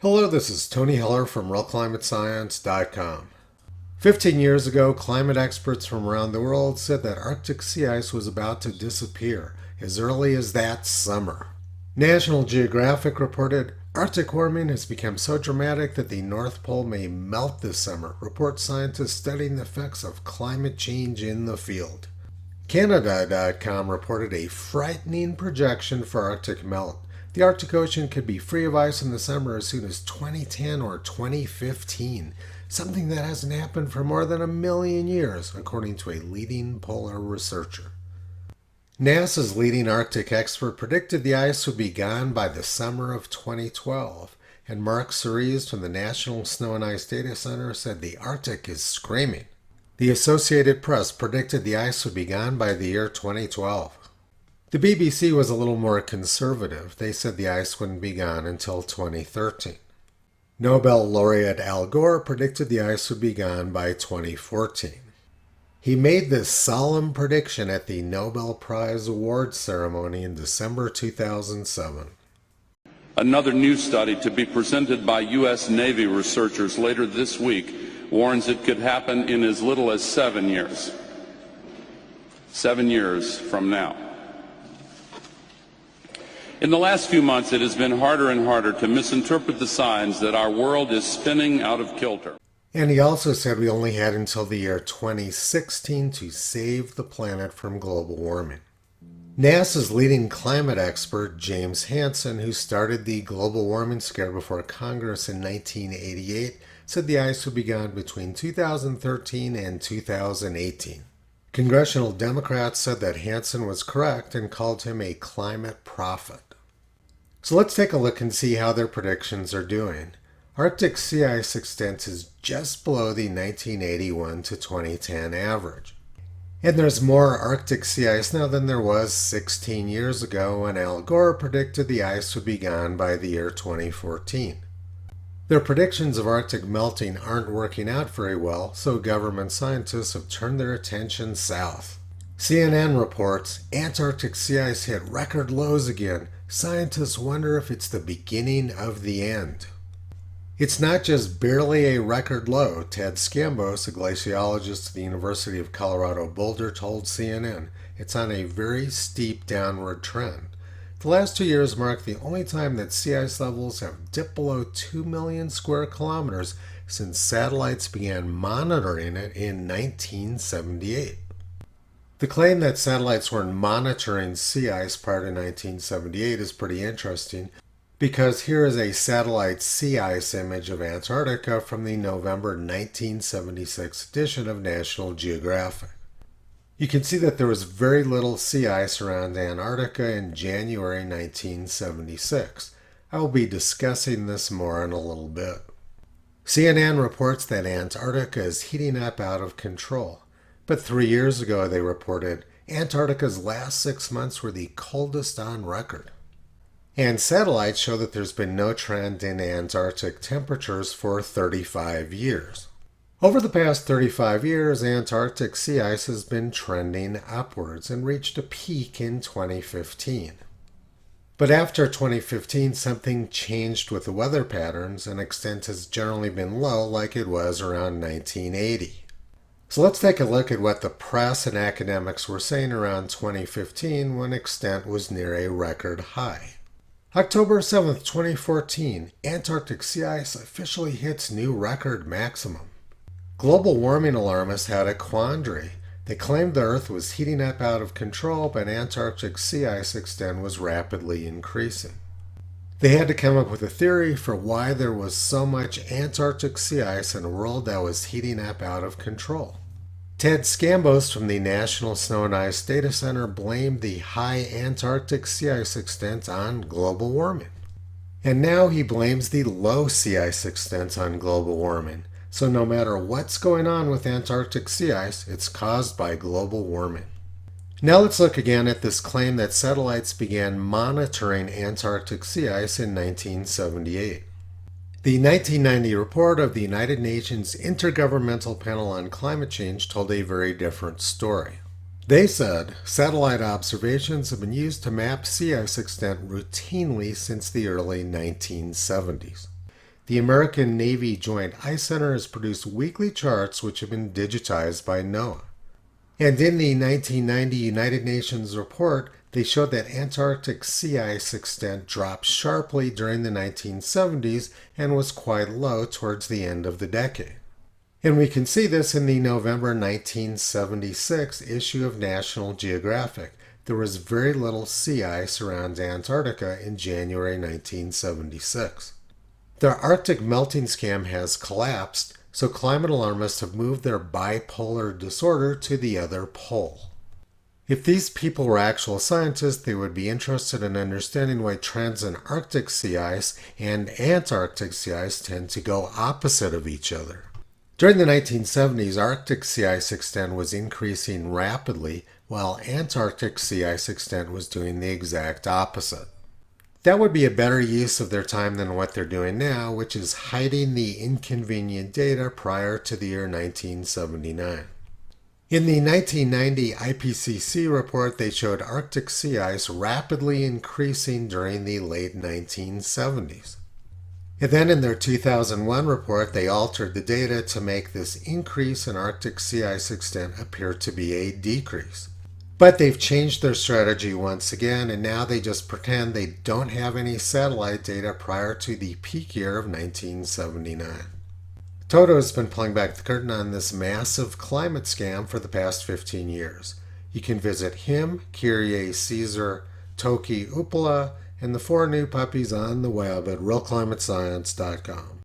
Hello, this is Tony Heller from RealClimateScience.com. 15 years ago, climate experts from around the world said that Arctic sea ice was about to disappear as early as that summer. National Geographic reported, Arctic warming has become so dramatic that the North Pole may melt this summer, reports scientists studying the effects of climate change in the field. Canada.com reported a frightening projection for Arctic melt. The Arctic Ocean could be free of ice in the summer as soon as 2010 or 2015, something that hasn't happened for more than 1,000,000 years, according to a leading polar researcher. NASA's leading Arctic expert predicted the ice would be gone by the summer of 2012, and Mark Cerise from the National Snow and Ice Data Center said the Arctic is screaming. The Associated Press predicted the ice would be gone by the year 2012. The BBC was a little more conservative. They said the ice wouldn't be gone until 2013. Nobel laureate Al Gore predicted the ice would be gone by 2014. He made this solemn prediction at the Nobel Prize awards ceremony in December 2007. Another new study to be presented by U.S. Navy researchers later this week warns it could happen in as little as 7 years. 7 years from now. In the last few months, it has been harder and harder to misinterpret the signs that our world is spinning out of kilter. And he also said we only had until the year 2016 to save the planet from global warming. NASA's leading climate expert, James Hansen, who started the global warming scare before Congress in 1988, said the ice would be gone between 2013 and 2018. Congressional Democrats said that Hansen was correct and called him a climate prophet. So let's take a look and see how their predictions are doing. Arctic sea ice extent is just below the 1981 to 2010 average. And there's more Arctic sea ice now than there was 16 years ago when Al Gore predicted the ice would be gone by the year 2014. Their predictions of Arctic melting aren't working out very well, so government scientists have turned their attention south. CNN reports Antarctic sea ice hit record lows again. Scientists wonder if it's the beginning of the end. It's not just barely a record low, Ted Scambos, a glaciologist at the University of Colorado Boulder, told CNN. It's on a very steep downward trend. The last 2 years mark the only time that sea ice levels have dipped below 2 million square kilometers since satellites began monitoring it in 1978. The claim that satellites weren't monitoring sea ice prior to 1978 is pretty interesting, because here is a satellite sea ice image of Antarctica from the November 1976 edition of National Geographic. You can see that there was very little sea ice around Antarctica in January 1976. I will be discussing this more in a little bit. CNN reports that Antarctica is heating up out of control. But 3 years ago they reported Antarctica's last 6 months were the coldest on record. And satellites show that there's been no trend in Antarctic temperatures for 35 years. Over the past 35 years, Antarctic sea ice has been trending upwards and reached a peak in 2015. But after 2015, something changed with the weather patterns, and extent has generally been low like it was around 1980. So let's take a look at what the press and academics were saying around 2015 when extent was near a record high. October 7th, 2014, Antarctic sea ice officially hits new record maximum. Global warming alarmists had a quandary. They claimed the Earth was heating up out of control, but Antarctic sea ice extent was rapidly increasing. They had to come up with a theory for why there was so much Antarctic sea ice in a world that was heating up out of control. Ted Scambos from the National Snow and Ice Data Center blamed the high Antarctic sea ice extent on global warming. And now he blames the low sea ice extent on global warming. So no matter what's going on with Antarctic sea ice, it's caused by global warming. Now let's look again at this claim that satellites began monitoring Antarctic sea ice in 1978. The 1990 report of the United Nations Intergovernmental Panel on Climate Change told a very different story. They said satellite observations have been used to map sea ice extent routinely since the early 1970s. The American Navy Joint Ice Center has produced weekly charts which have been digitized by NOAA. And in the 1990 United Nations report, they showed that Antarctic sea ice extent dropped sharply during the 1970s and was quite low towards the end of the decade. And we can see this in the November 1976 issue of National Geographic. There was very little sea ice around Antarctica in January 1976. The Arctic melting scam has collapsed, so climate alarmists have moved their bipolar disorder to the other pole. If these people were actual scientists, they would be interested in understanding why trends in Arctic sea ice and Antarctic sea ice tend to go opposite of each other. During the 1970s, Arctic sea ice extent was increasing rapidly, while Antarctic sea ice extent was doing the exact opposite. That would be a better use of their time than what they're doing now, which is hiding the inconvenient data prior to the year 1979. In the 1990 IPCC report, they showed Arctic sea ice rapidly increasing during the late 1970s. And then in their 2001 report, they altered the data to make this increase in Arctic sea ice extent appear to be a decrease. But they've changed their strategy once again, and now they just pretend they don't have any satellite data prior to the peak year of 1979. Toto has been pulling back the curtain on this massive climate scam for the past 15 years. You can visit him, Kyrie Caesar, Toki Upala, and the 4 new puppies on the web at realclimatescience.com.